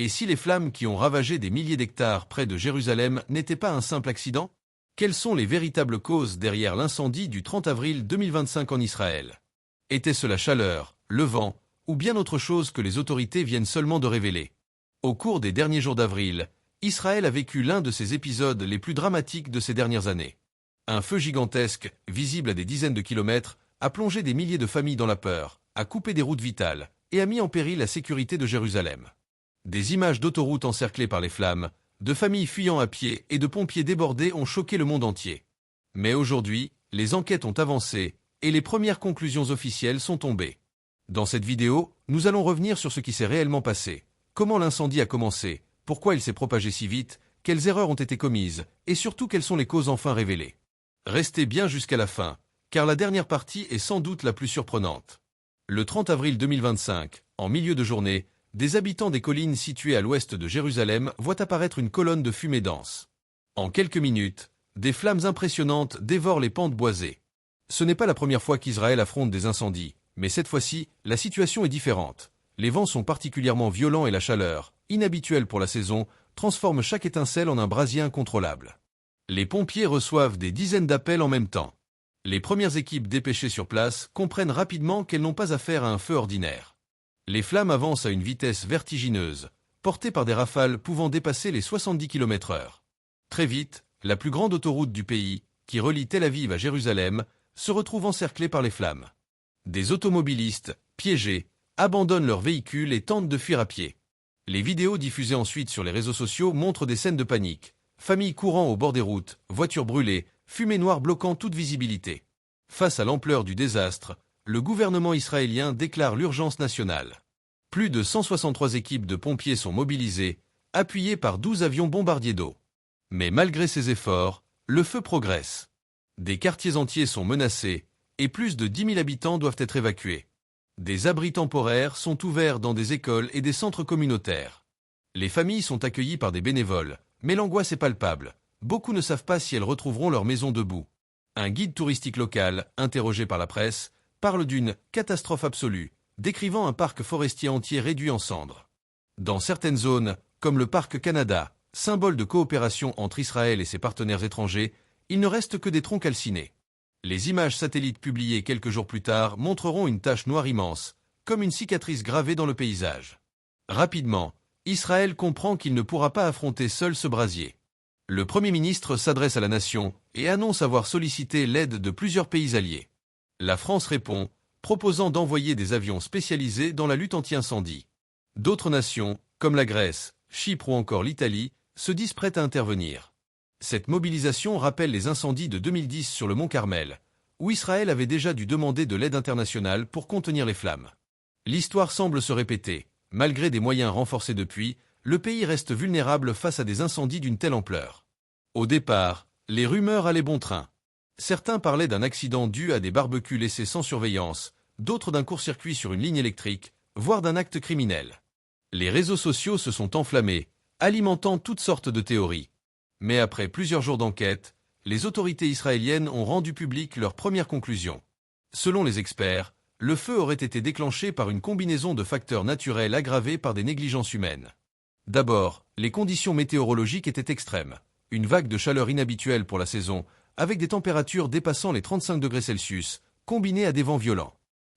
Et si les flammes qui ont ravagé des milliers d'hectares près de Jérusalem n'étaient pas un simple accident? Quelles sont les véritables causes derrière l'incendie du 30 avril 2025 en Israël? Était-ce la chaleur, le vent, ou bien autre chose que les autorités viennent seulement de révéler? Au cours des derniers jours d'avril, Israël a vécu l'un de ces épisodes les plus dramatiques de ces dernières années. Un feu gigantesque, visible à des dizaines de kilomètres, a plongé des milliers de familles dans la peur, a coupé des routes vitales, et a mis en péril la sécurité de Jérusalem. Des images d'autoroutes encerclées par les flammes, de familles fuyant à pied et de pompiers débordés ont choqué le monde entier. Mais aujourd'hui, les enquêtes ont avancé, et les premières conclusions officielles sont tombées. Dans cette vidéo, nous allons revenir sur ce qui s'est réellement passé, comment l'incendie a commencé, pourquoi il s'est propagé si vite, quelles erreurs ont été commises, et surtout quelles sont les causes enfin révélées. Restez bien jusqu'à la fin, car la dernière partie est sans doute la plus surprenante. Le 30 avril 2025, en milieu de journée, des habitants des collines situées à l'ouest de Jérusalem voient apparaître une colonne de fumée dense. En quelques minutes, des flammes impressionnantes dévorent les pentes boisées. Ce n'est pas la première fois qu'Israël affronte des incendies, mais cette fois-ci, la situation est différente. Les vents sont particulièrement violents et la chaleur, inhabituelle pour la saison, transforme chaque étincelle en un brasier incontrôlable. Les pompiers reçoivent des dizaines d'appels en même temps. Les premières équipes dépêchées sur place comprennent rapidement qu'elles n'ont pas affaire à un feu ordinaire. Les flammes avancent à une vitesse vertigineuse, portées par des rafales pouvant dépasser les 70 km/h. Très vite, la plus grande autoroute du pays, qui relie Tel Aviv à Jérusalem, se retrouve encerclée par les flammes. Des automobilistes, piégés, abandonnent leurs véhicules et tentent de fuir à pied. Les vidéos diffusées ensuite sur les réseaux sociaux montrent des scènes de panique. Familles courant au bord des routes, voitures brûlées, fumée noire bloquant toute visibilité. Face à l'ampleur du désastre, le gouvernement israélien déclare l'urgence nationale. Plus de 163 équipes de pompiers sont mobilisées, appuyées par 12 avions bombardiers d'eau. Mais malgré ces efforts, le feu progresse. Des quartiers entiers sont menacés, et plus de 10 000 habitants doivent être évacués. Des abris temporaires sont ouverts dans des écoles et des centres communautaires. Les familles sont accueillies par des bénévoles, mais l'angoisse est palpable. Beaucoup ne savent pas si elles retrouveront leur maison debout. Un guide touristique local, interrogé par la presse, parle d'une « catastrophe absolue », décrivant un parc forestier entier réduit en cendres. Dans certaines zones, comme le parc Canada, symbole de coopération entre Israël et ses partenaires étrangers, il ne reste que des troncs calcinés. Les images satellites publiées quelques jours plus tard montreront une tache noire immense, comme une cicatrice gravée dans le paysage. Rapidement, Israël comprend qu'il ne pourra pas affronter seul ce brasier. Le Premier ministre s'adresse à la nation et annonce avoir sollicité l'aide de plusieurs pays alliés. La France répond, proposant d'envoyer des avions spécialisés dans la lutte anti-incendie. D'autres nations, comme la Grèce, Chypre ou encore l'Italie, se disent prêtes à intervenir. Cette mobilisation rappelle les incendies de 2010 sur le mont Carmel, où Israël avait déjà dû demander de l'aide internationale pour contenir les flammes. L'histoire semble se répéter. Malgré des moyens renforcés depuis, le pays reste vulnérable face à des incendies d'une telle ampleur. Au départ, les rumeurs allaient bon train. Certains parlaient d'un accident dû à des barbecues laissés sans surveillance, d'autres d'un court-circuit sur une ligne électrique, voire d'un acte criminel. Les réseaux sociaux se sont enflammés, alimentant toutes sortes de théories. Mais après plusieurs jours d'enquête, les autorités israéliennes ont rendu publiques leurs premières conclusions. Selon les experts, le feu aurait été déclenché par une combinaison de facteurs naturels aggravés par des négligences humaines. D'abord, les conditions météorologiques étaient extrêmes. Une vague de chaleur inhabituelle pour la saison, avec des températures dépassant les 35 degrés Celsius, combinées à des vents violents.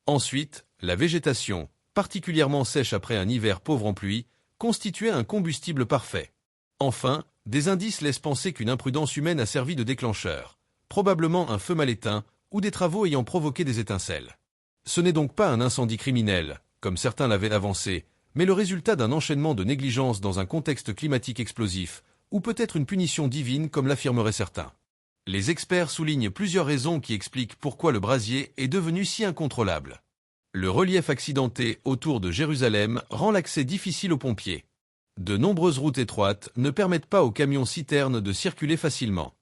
Ensuite, la végétation, particulièrement sèche après un hiver pauvre en pluie, constituait un combustible parfait. Enfin, des indices laissent penser qu'une imprudence humaine a servi de déclencheur, probablement un feu mal éteint ou des travaux ayant provoqué des étincelles. Ce n'est donc pas un incendie criminel, comme certains l'avaient avancé, mais le résultat d'un enchaînement de négligences dans un contexte climatique explosif, ou peut-être une punition divine comme l'affirmeraient certains. Les experts soulignent plusieurs raisons qui expliquent pourquoi le brasier est devenu si incontrôlable. Le relief accidenté autour de Jérusalem rend l'accès difficile aux pompiers. De nombreuses routes étroites ne permettent pas aux camions-citernes de circuler facilement.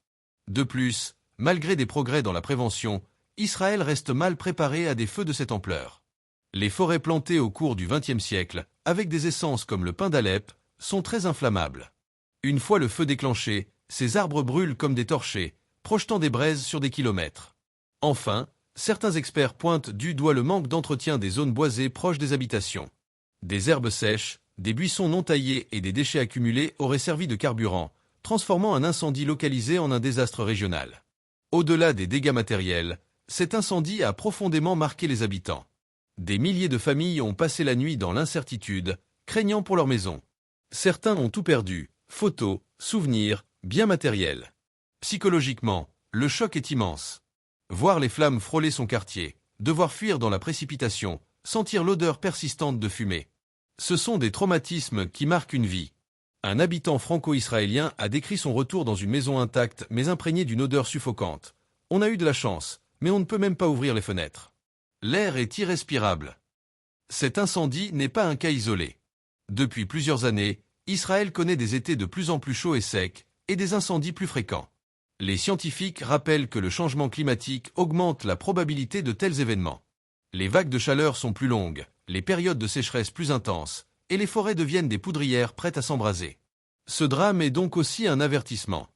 De plus, malgré des progrès dans la prévention, Israël reste mal préparé à des feux de cette ampleur. Les forêts plantées au cours du XXe siècle, avec des essences comme le pin d'Alep, sont très inflammables. Une fois le feu déclenché, ces arbres brûlent comme des torchers, projetant des braises sur des kilomètres. Enfin, certains experts pointent du doigt le manque d'entretien des zones boisées proches des habitations. Des herbes sèches, Des buissons non taillés et des déchets accumulés auraient servi de carburant, transformant un incendie localisé en un désastre régional. Au-delà des dégâts matériels, cet incendie a profondément marqué les habitants. Des milliers de familles ont passé la nuit dans l'incertitude, craignant pour leur maison. Certains ont tout perdu, photos, souvenirs, biens matériels. Psychologiquement, le choc est immense. Voir les flammes frôler son quartier, devoir fuir dans la précipitation, sentir l'odeur persistante de fumée. Ce sont des traumatismes qui marquent une vie. Un habitant franco-israélien a décrit son retour dans une maison intacte mais imprégnée d'une odeur suffocante. On a eu de la chance, mais on ne peut même pas ouvrir les fenêtres. L'air est irrespirable. Cet incendie n'est pas un cas isolé. Depuis plusieurs années, Israël connaît des étés de plus en plus chauds et secs, et des incendies plus fréquents. Les scientifiques rappellent que le changement climatique augmente la probabilité de tels événements. Les vagues de chaleur sont plus longues, les périodes de sécheresse plus intenses, et les forêts deviennent des poudrières prêtes à s'embraser. Ce drame est donc aussi un avertissement.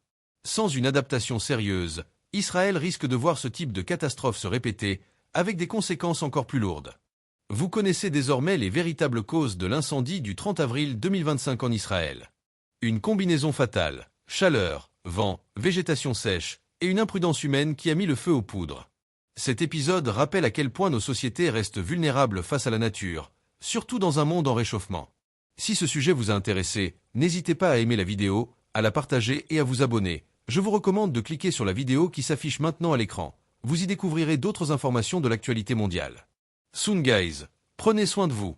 Sans une adaptation sérieuse, Israël risque de voir ce type de catastrophe se répéter, avec des conséquences encore plus lourdes. Vous connaissez désormais les véritables causes de l'incendie du 30 avril 2025 en Israël. Une combinaison fatale, chaleur, vent, végétation sèche, et une imprudence humaine qui a mis le feu aux poudres. Cet épisode rappelle à quel point nos sociétés restent vulnérables face à la nature, surtout dans un monde en réchauffement. Si ce sujet vous a intéressé, n'hésitez pas à aimer la vidéo, à la partager et à vous abonner. Je vous recommande de cliquer sur la vidéo qui s'affiche maintenant à l'écran. Vous y découvrirez d'autres informations de l'actualité mondiale. Soon guys, prenez soin de vous.